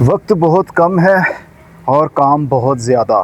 वक्त बहुत कम है और काम बहुत ज़्यादा।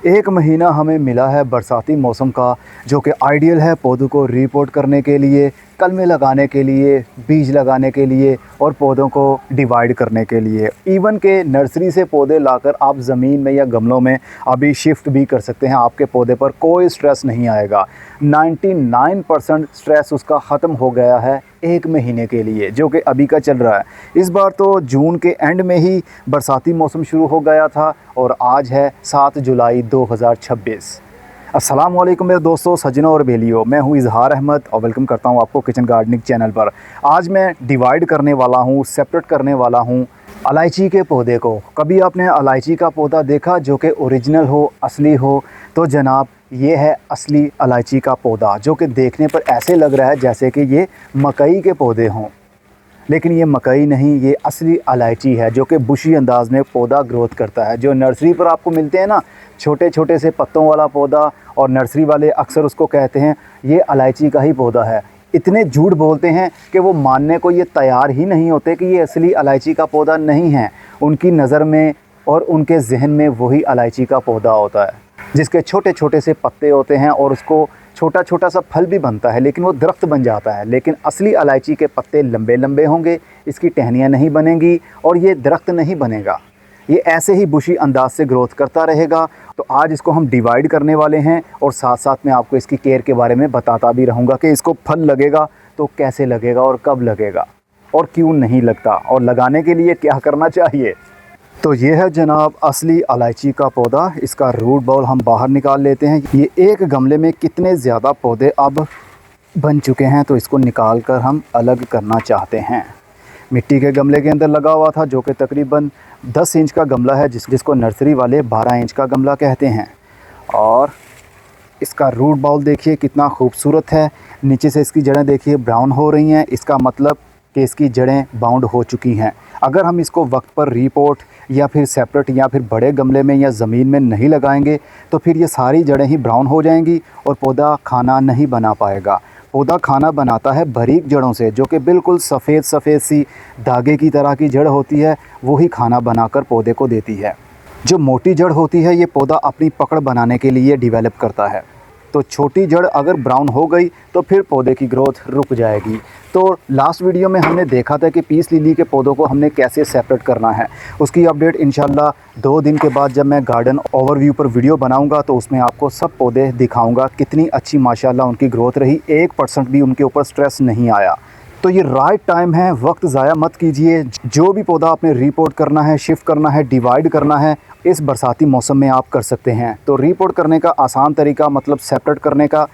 एक महीना हमें मिला है बरसाती मौसम का, जो कि आइडियल है पौधों को रीपोर्ट करने के लिए, कलमे लगाने के लिए, बीज लगाने के लिए और पौधों को डिवाइड करने के लिए। इवन के नर्सरी से पौधे लाकर आप ज़मीन में या गमलों में अभी शिफ्ट भी कर सकते हैं। आपके पौधे पर कोई स्ट्रेस नहीं आएगा। 99% स्ट्रेस उसका ख़त्म हो गया है एक महीने के लिए, जो कि अभी का चल रहा है। इस बार तो जून के एंड में ही बरसाती मौसम शुरू हो गया था और आज है 7 जुलाई 2026। अस्सलाम वालेकुम मेरे दोस्तों, सज्जनों और बेलियों। मैं हूं इजहार अहमद और वेलकम करता हूं आपको किचन गार्डनिंग चैनल पर। आज मैं डिवाइड करने वाला हूं, सेपरेट करने वाला हूं इलायची के पौधे को। कभी आपने इलायची का पौधा देखा जो कि ओरिजिनल हो, असली हो? तो जनाब ये है असली इलायची का पौधा, जो कि देखने पर ऐसे लग रहा है जैसे कि ये मकई के पौधे हों, लेकिन ये मकई नहीं, ये असली इलायची है जो कि बुशी अंदाज में पौधा ग्रोथ करता है। जो नर्सरी पर आपको मिलते हैं ना, छोटे छोटे से पत्तों वाला पौधा, और नर्सरी वाले अक्सर उसको कहते हैं ये इलायची का ही पौधा है। इतने झूठ बोलते हैं कि वो मानने को ये तैयार ही नहीं होते कि ये असली इलायची का पौधा नहीं है। उनकी नज़र में और उनके जहन में वही इलायची का पौधा होता है, जिसके छोटे छोटे से पत्ते होते हैं और उसको छोटा छोटा सा फल भी बनता है, लेकिन वो दरख्त बन जाता है। लेकिन असली इलायची के पत्ते लंबे लंबे होंगे, इसकी टहनियाँ नहीं बनेंगी और ये दरख्त नहीं बनेगा। ये ऐसे ही बुशी अंदाज से ग्रोथ करता रहेगा। तो आज इसको हम डिवाइड करने वाले हैं और साथ साथ मैं आपको इसकी केयर के बारे में बताता भी रहूँगा कि इसको फल लगेगा तो कैसे लगेगा और कब लगेगा और क्यों नहीं लगता, और लगाने के लिए क्या करना चाहिए। तो ये है जनाब असली इलायची का पौधा। इसका रूट बॉल हम बाहर निकाल लेते हैं। ये एक गमले में कितने ज़्यादा पौधे अब बन चुके हैं, तो इसको निकाल कर हम अलग करना चाहते हैं। मिट्टी के गमले के अंदर लगा हुआ था, जो कि तकरीबन 10 इंच का गमला है, जिसको नर्सरी वाले 12 इंच का गमला कहते हैं। और इसका रूट बॉल देखिए कितना खूबसूरत है। नीचे से इसकी जड़ें देखिए ब्राउन हो रही हैं, इसका मतलब कि इसकी जड़ें बाउंड हो चुकी हैं। अगर हम इसको वक्त पर रीपोर्ट या फिर सेपरेट या फिर बड़े गमले में या ज़मीन में नहीं लगाएंगे तो फिर ये सारी जड़ें ही ब्राउन हो जाएंगी और पौधा खाना नहीं बना पाएगा। पौधा खाना बनाता है बारीक जड़ों से, जो कि बिल्कुल सफ़ेद सफ़ेद सी धागे की तरह की जड़ होती है, वही खाना बनाकर पौधे को देती है। जो मोटी जड़ होती है ये पौधा अपनी पकड़ बनाने के लिए डेवलप करता है। तो छोटी जड़ अगर ब्राउन हो गई तो फिर पौधे की ग्रोथ रुक जाएगी। तो लास्ट वीडियो में हमने देखा था कि पीस लिली के पौधों को हमने कैसे सेपरेट करना है। उसकी अपडेट इंशाल्लाह 2 दिन के बाद जब मैं गार्डन ओवरव्यू पर वीडियो बनाऊंगा तो उसमें आपको सब पौधे दिखाऊंगा कितनी अच्छी माशाल्लाह उनकी ग्रोथ रही। 1% भी उनके ऊपर स्ट्रेस नहीं आया। तो ये राइट टाइम है, वक्त ज़ाया मत कीजिए। जो भी पौधा आपने रीपोर्ट करना है, शिफ्ट करना है, डिवाइड करना है, इस बरसाती मौसम में आप कर सकते हैं। तो रीपोर्ट करने का आसान तरीका, मतलब सेपरेट करने का,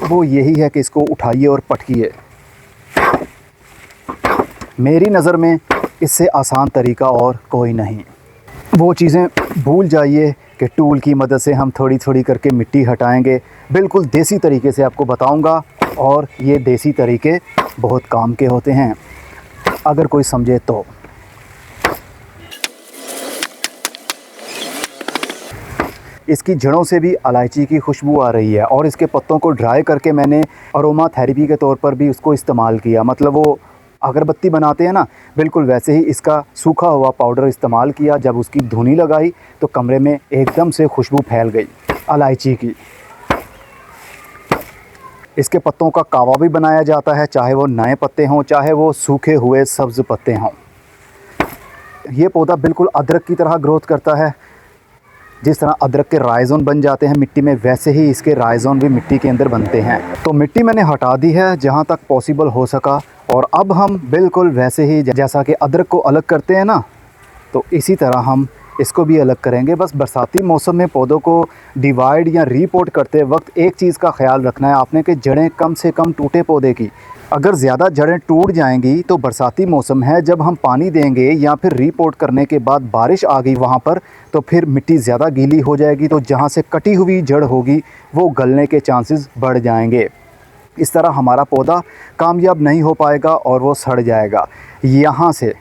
वो यही है कि इसको उठाइए और पटकिए। मेरी नज़र में इससे आसान तरीका और कोई नहीं। वो चीज़ें भूल जाइए कि टूल की मदद से हम थोड़ी थोड़ी करके मिट्टी हटाएंगे। बिल्कुल देसी तरीके से आपको बताऊंगा, और ये देसी तरीके बहुत काम के होते हैं अगर कोई समझे तो। इसकी जड़ों से भी इलायची की खुशबू आ रही है, और इसके पत्तों को ड्राई करके मैंने अरोमा थेरेपी के तौर पर भी उसको इस्तेमाल किया। मतलब वो अगरबत्ती बनाते हैं ना, बिल्कुल वैसे ही इसका सूखा हुआ पाउडर इस्तेमाल किया। जब उसकी धुनी लगाई तो कमरे में एकदम से खुशबू फैल गई इलायची की। इसके पत्तों का कावा भी बनाया जाता है, चाहे वो नए पत्ते हों, चाहे वो सूखे हुए सब्ज़ पत्ते हों। ये पौधा बिल्कुल अदरक की तरह ग्रोथ करता है। जिस तरह अदरक के राइज़ोन बन जाते हैं मिट्टी में, वैसे ही इसके राइज़ोन भी मिट्टी के अंदर बनते हैं। तो मिट्टी मैंने हटा दी है जहाँ तक पॉसिबल हो सका, और अब हम बिल्कुल वैसे ही जैसा कि अदरक को अलग करते हैं ना, तो इसी तरह हम इसको भी अलग करेंगे। बस बरसाती मौसम में पौधों को डिवाइड या रीपोर्ट करते वक्त एक चीज़ का ख्याल रखना है आपने कि जड़ें कम से कम टूटे पौधे की। अगर ज़्यादा जड़ें टूट जाएंगी तो बरसाती मौसम है, जब हम पानी देंगे या फिर रीपोर्ट करने के बाद बारिश आ गई वहाँ पर, तो फिर मिट्टी ज़्यादा गीली हो जाएगी, तो जहाँ से कटी हुई जड़ होगी वो गलने के चांसेस बढ़ जाएंगे। इस तरह हमारा पौधा कामयाब नहीं हो पाएगा और वो सड़ जाएगा यहाँ से,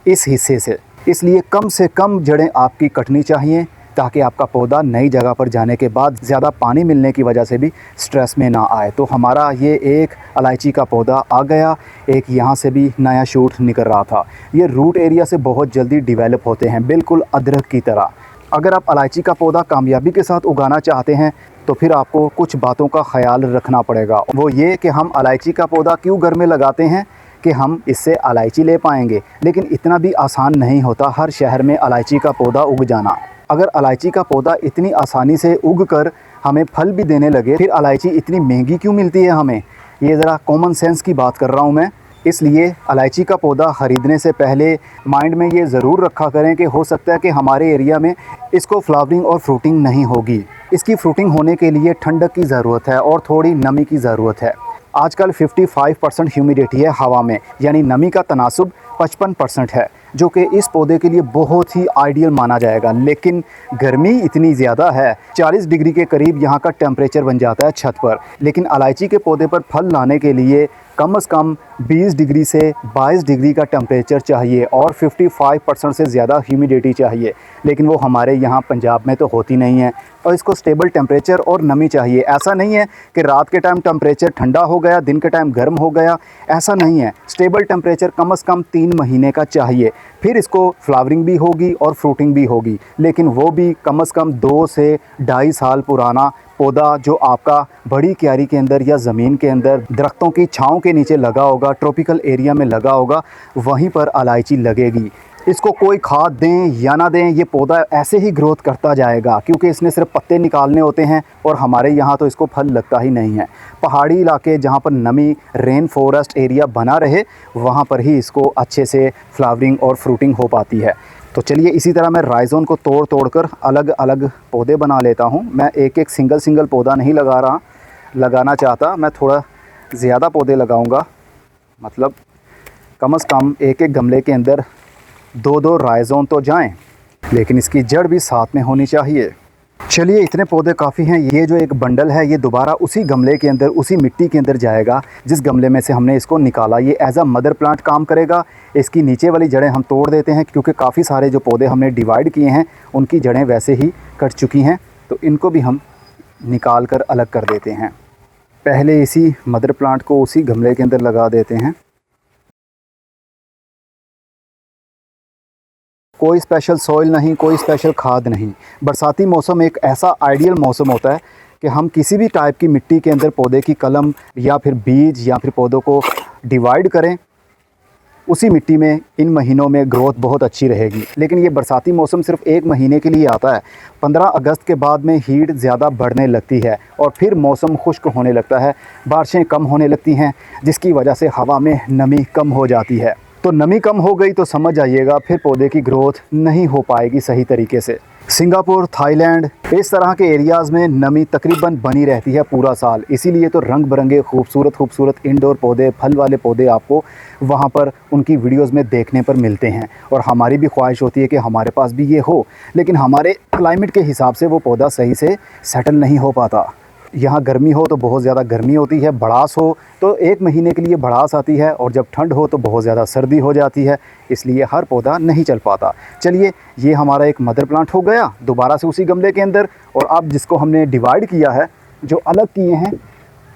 इस हिस्से से। इसलिए कम से कम जड़ें आपकी कटनी चाहिए ताकि आपका पौधा नई जगह पर जाने के बाद ज़्यादा पानी मिलने की वजह से भी स्ट्रेस में ना आए। तो हमारा ये एक इलायची का पौधा आ गया, एक यहाँ से भी नया शूट निकल रहा था। ये रूट एरिया से बहुत जल्दी डेवलप होते हैं, बिल्कुल अदरक की तरह। अगर आप इलायची का पौधा कामयाबी के साथ उगाना चाहते हैं तो फिर आपको कुछ बातों का ख्याल रखना पड़ेगा। वो ये कि हम इलायची का पौधा क्यों घर में लगाते हैं कि हम इससे इलायची ले पाएंगे, लेकिन इतना भी आसान नहीं होता हर शहर में इलायची का पौधा उग जाना। अगर इलायची का पौधा इतनी आसानी से उग कर हमें फल भी देने लगे, फिर इलायची इतनी महंगी क्यों मिलती है हमें? ये ज़रा कॉमन सेंस की बात कर रहा हूँ मैं। इसलिए इलायची का पौधा ख़रीदने से पहले माइंड में ये ज़रूर रखा करें कि हो सकता है कि हमारे एरिया में इसको फ्लावरिंग और फ्रूटिंग नहीं होगी। इसकी फ्रूटिंग होने के लिए ठंडक की ज़रूरत है और थोड़ी नमी की ज़रूरत है। आजकल 55% ह्यूमिडिटी है हवा में, यानी नमी का तनासुब 55% है, जो कि इस पौधे के लिए बहुत ही आइडियल माना जाएगा। लेकिन गर्मी इतनी ज़्यादा है, 40 डिग्री के करीब यहाँ का टेम्परेचर बन जाता है छत पर। लेकिन इलायची के पौधे पर फल लाने के लिए कम से कम 20 डिग्री से 22 डिग्री का टेम्परेचर चाहिए और 55% से ज़्यादा ह्यूमिडिटी चाहिए। लेकिन वो हमारे यहाँ पंजाब में तो होती नहीं है, और इसको स्टेबल टेम्परेचर और नमी चाहिए। ऐसा नहीं है कि रात के टाइम टेम्परेचर ठंडा हो गया, दिन के टाइम गर्म हो गया, ऐसा नहीं है। स्टेबल टेम्परेचर कम से कम 3 महीने का चाहिए, फिर इसको फ्लावरिंग भी होगी और फ्रूटिंग भी होगी। लेकिन वो भी कम से कम 2 से 2.5 साल पुराना पौधा जो आपका बड़ी क्यारी के अंदर या ज़मीन के अंदर दरख्तों की छाँव के नीचे लगा होगा, ट्रॉपिकल एरिया में लगा होगा, वहीं पर इलायची लगेगी। इसको कोई खाद दें या ना दें, ये पौधा ऐसे ही ग्रोथ करता जाएगा, क्योंकि इसने सिर्फ पत्ते निकालने होते हैं और हमारे यहाँ तो इसको फल लगता ही नहीं है। पहाड़ी इलाके जहाँ पर नमी, रेन फॉरेस्ट एरिया बना रहे, वहाँ पर ही इसको अच्छे से फ्लावरिंग और फ्रूटिंग हो पाती है। तो चलिए इसी तरह मैं राइज़ोन को तोड़ कर अलग अलग पौधे बना लेता हूँ। मैं एक सिंगल पौधा नहीं लगाना चाहता, मैं थोड़ा ज़्यादा पौधे लगाऊंगा। मतलब कम से कम एक गमले के अंदर 2 राइज़ोन तो जाएं, लेकिन इसकी जड़ भी साथ में होनी चाहिए। चलिए इतने पौधे काफ़ी हैं। ये जो एक बंडल है ये दोबारा उसी गमले के अंदर, उसी मिट्टी के अंदर जाएगा जिस गमले में से हमने इसको निकाला। ये एज अ मदर प्लांट काम करेगा। इसकी नीचे वाली जड़ें हम तोड़ देते हैं, क्योंकि काफ़ी सारे जो पौधे हमने डिवाइड किए हैं उनकी जड़ें वैसे ही कट चुकी हैं, तो इनको भी हम निकाल कर अलग कर देते हैं। पहले इसी मदर प्लांट को उसी गमले के अंदर लगा देते हैं। कोई स्पेशल सॉइल नहीं, कोई स्पेशल खाद नहीं। बरसाती मौसम एक ऐसा आइडियल मौसम होता है कि हम किसी भी टाइप की मिट्टी के अंदर पौधे की कलम या फिर बीज या फिर पौधों को डिवाइड करें, उसी मिट्टी में इन महीनों में ग्रोथ बहुत अच्छी रहेगी। लेकिन ये बरसाती मौसम सिर्फ 1 महीने के लिए आता है। 15 अगस्त के बाद में हीट ज़्यादा बढ़ने लगती है और फिर मौसम खुश्क होने लगता है, बारिशें कम होने लगती हैं, जिसकी वजह से हवा में नमी कम हो जाती है। तो नमी कम हो गई तो समझ आइएगा फिर पौधे की ग्रोथ नहीं हो पाएगी सही तरीके से। सिंगापुर, थाईलैंड, इस तरह के एरियाज़ में नमी तकरीबन बनी रहती है पूरा साल। इसीलिए तो रंग बिरंगे खूबसूरत इंडोर पौधे, फल वाले पौधे आपको वहाँ पर उनकी वीडियोस में देखने पर मिलते हैं। और हमारी भी ख्वाहिश होती है कि हमारे पास भी ये हो, लेकिन हमारे क्लाइमेट के हिसाब से वो पौधा सही से सेटल नहीं हो पाता। यहाँ गर्मी हो तो बहुत ज़्यादा गर्मी होती है, भड़ास हो तो 1 महीने के लिए भड़ास आती है, और जब ठंड हो तो बहुत ज़्यादा सर्दी हो जाती है। इसलिए हर पौधा नहीं चल पाता। चलिए ये हमारा एक मदर प्लांट हो गया दोबारा से उसी गमले के अंदर। और अब जिसको हमने डिवाइड किया है, जो अलग किए हैं,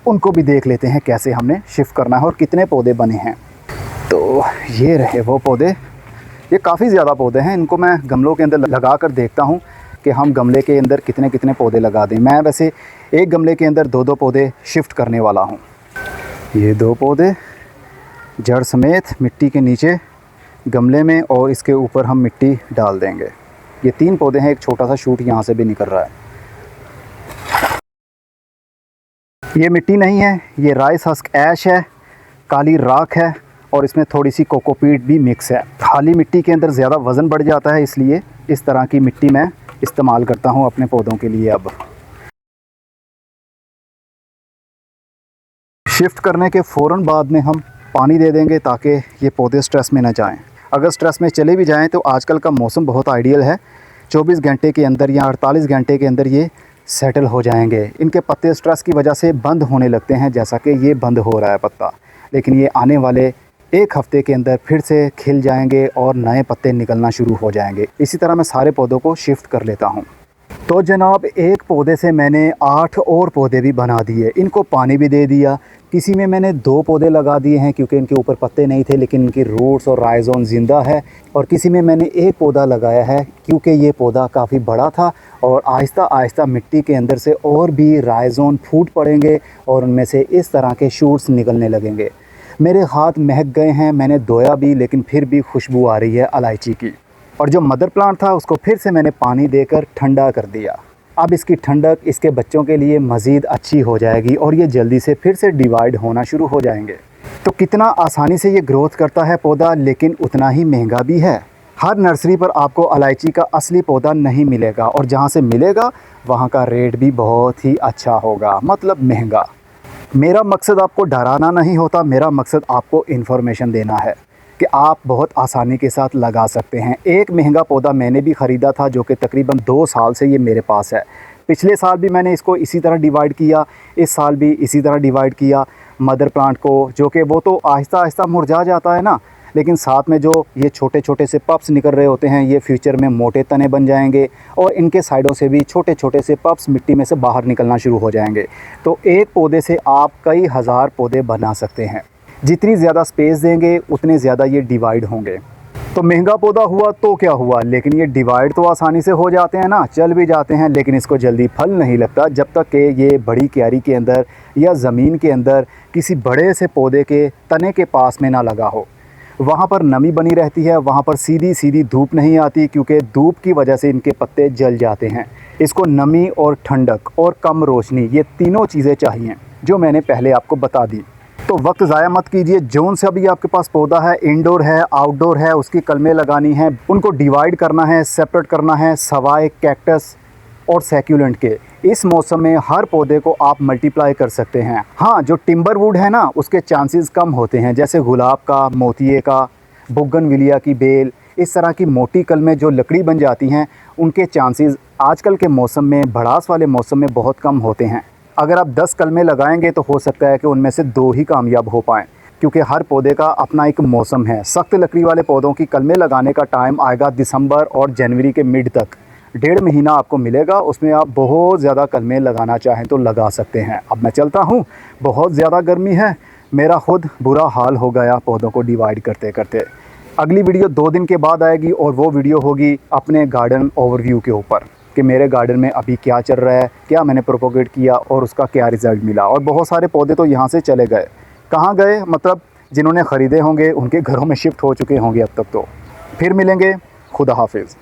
उनको भी देख लेते हैं कैसे हमने शिफ्ट करना है और कितने पौधे बने हैं। तो ये रहे वो पौधे। ये काफ़ी ज़्यादा पौधे हैं, इनको मैं गमलों के अंदर लगा कर देखता हूँ कि हम गमले के अंदर कितने कितने पौधे लगा दें। मैं वैसे एक गमले के अंदर 2-2 पौधे शिफ्ट करने वाला हूँ। ये 2 पौधे जड़ समेत मिट्टी के नीचे गमले में, और इसके ऊपर हम मिट्टी डाल देंगे। ये 3 पौधे हैं, एक छोटा सा शूट यहाँ से भी निकल रहा है। ये मिट्टी नहीं है, ये राइस हस्क ऐश है, काली राख है, और इसमें थोड़ी सी कोकोपीट भी मिक्स है। खाली मिट्टी के अंदर ज़्यादा वज़न बढ़ जाता है, इसलिए इस तरह की मिट्टी मैं इस्तेमाल करता हूँ अपने पौधों के लिए। अब शिफ्ट करने के फ़ौरन बाद में हम पानी दे देंगे ताकि ये पौधे स्ट्रेस में ना जाएं। अगर स्ट्रेस में चले भी जाएं तो आजकल का मौसम बहुत आइडियल है, 24 घंटे के अंदर या 48 घंटे के अंदर ये सेटल हो जाएंगे। इनके पत्ते स्ट्रेस की वजह से बंद होने लगते हैं, जैसा कि ये बंद हो रहा है पत्ता, लेकिन ये आने वाले 1 हफ़्ते के अंदर फिर से खिल जाएंगे और नए पत्ते निकलना शुरू हो जाएंगे। इसी तरह मैं सारे पौधों को शिफ्ट कर लेता हूँ। तो जनाब एक पौधे से मैंने 8 और पौधे भी बना दिए, इनको पानी भी दे दिया। किसी में मैंने 2 पौधे लगा दिए हैं क्योंकि इनके ऊपर पत्ते नहीं थे, लेकिन इनकी रूट्स और राइजोन ज़िंदा है। और किसी में मैंने एक पौधा लगाया है क्योंकि ये पौधा काफ़ी बड़ा था और आहिस्ता आहिस्ता मिट्टी के अंदर से और भी राइजोन फूट पड़ेंगे और उनमें से इस तरह के शूट्स निकलने लगेंगे। मेरे हाथ महक गए हैं, मैंने धोया भी, लेकिन फिर भी खुशबू आ रही है इलायची की। और जो मदर प्लांट था उसको फिर से मैंने पानी देकर ठंडा कर दिया। अब इसकी ठंडक इसके बच्चों के लिए मज़ीद अच्छी हो जाएगी और ये जल्दी से फिर से डिवाइड होना शुरू हो जाएंगे। तो कितना आसानी से ये ग्रोथ करता है पौधा, लेकिन उतना ही महंगा भी है। हर नर्सरी पर आपको इलायची का असली पौधा नहीं मिलेगा और जहाँ से मिलेगा वहाँ का रेट भी बहुत ही अच्छा होगा, मतलब महंगा। मेरा मकसद आपको डराना नहीं होता, मेरा मकसद आपको इन्फॉर्मेशन देना है कि आप बहुत आसानी के साथ लगा सकते हैं। एक महंगा पौधा मैंने भी ख़रीदा था जो कि तकरीबन 2 साल से ये मेरे पास है। पिछले साल भी मैंने इसको इसी तरह डिवाइड किया, इस साल भी इसी तरह डिवाइड किया मदर प्लांट को, जो कि वो तो आहिस्ता आहिस्ता मुरझा जाता है ना, लेकिन साथ में जो ये छोटे छोटे से पप्स निकल रहे होते हैं ये फ्यूचर में मोटे तने बन जाएंगे और इनके साइडों से भी छोटे छोटे से पप्स मिट्टी में से बाहर निकलना शुरू हो जाएंगे। तो एक पौधे से आप कई हज़ार पौधे बना सकते हैं। जितनी ज़्यादा स्पेस देंगे उतने ज़्यादा ये डिवाइड होंगे। तो महंगा पौधा हुआ तो क्या हुआ, लेकिन ये डिवाइड तो आसानी से हो जाते हैं ना, चल भी जाते हैं, लेकिन इसको जल्दी फल नहीं लगता जब तक कि ये बड़ी क्यारी के अंदर या ज़मीन के अंदर किसी बड़े से पौधे के तने के पास में ना लगा हो। वहाँ पर नमी बनी रहती है, वहाँ पर सीधी सीधी धूप नहीं आती क्योंकि धूप की वजह से इनके पत्ते जल जाते हैं। इसको नमी और ठंडक और कम रोशनी, ये तीनों चीज़ें चाहिए जो मैंने पहले आपको बता दी। तो वक्त ज़ाया मत कीजिए, जोन से अभी आपके पास पौधा है, इंडोर है, आउटडोर है, उसकी कलमें लगानी है, उनको डिवाइड करना है, सेपरेट करना है, सवाए कैक्टस और सैक्यूलेंट के। इस मौसम में हर पौधे को आप मल्टीप्लाई कर सकते हैं। हाँ, जो टिम्बर वुड है ना उसके चांसेस कम होते हैं, जैसे गुलाब का, मोतिये का, बोगनविलिया की बेल, इस तरह की मोटी कलमें जो लकड़ी बन जाती हैं उनके चांसेस आजकल के मौसम में, भड़ास वाले मौसम में बहुत कम होते हैं। अगर आप 10 कलमें लगाएंगे तो हो सकता है कि उनमें से 2 ही कामयाब हो पाएँ, क्योंकि हर पौधे का अपना एक मौसम है। सख्त लकड़ी वाले पौधों की कलमें लगाने का टाइम आएगा दिसंबर और जनवरी के मिड तक, 1.5 महीना आपको मिलेगा, उसमें आप बहुत ज़्यादा कलमें लगाना चाहें तो लगा सकते हैं। अब मैं चलता हूँ, बहुत ज़्यादा गर्मी है, मेरा खुद बुरा हाल हो गया पौधों को डिवाइड करते करते। अगली वीडियो 2 दिन के बाद आएगी और वो वीडियो होगी अपने गार्डन ओवरव्यू के ऊपर कि मेरे गार्डन में अभी क्या चल रहा है, क्या मैंने प्रोपोगेट किया और उसका क्या रिज़ल्ट मिला। और बहुत सारे पौधे तो यहाँ से चले गए, कहाँ गए मतलब जिन्होंने ख़रीदे होंगे उनके घरों में शिफ्ट हो चुके होंगे अब तक। तो फिर मिलेंगे, खुदा हाफिज़।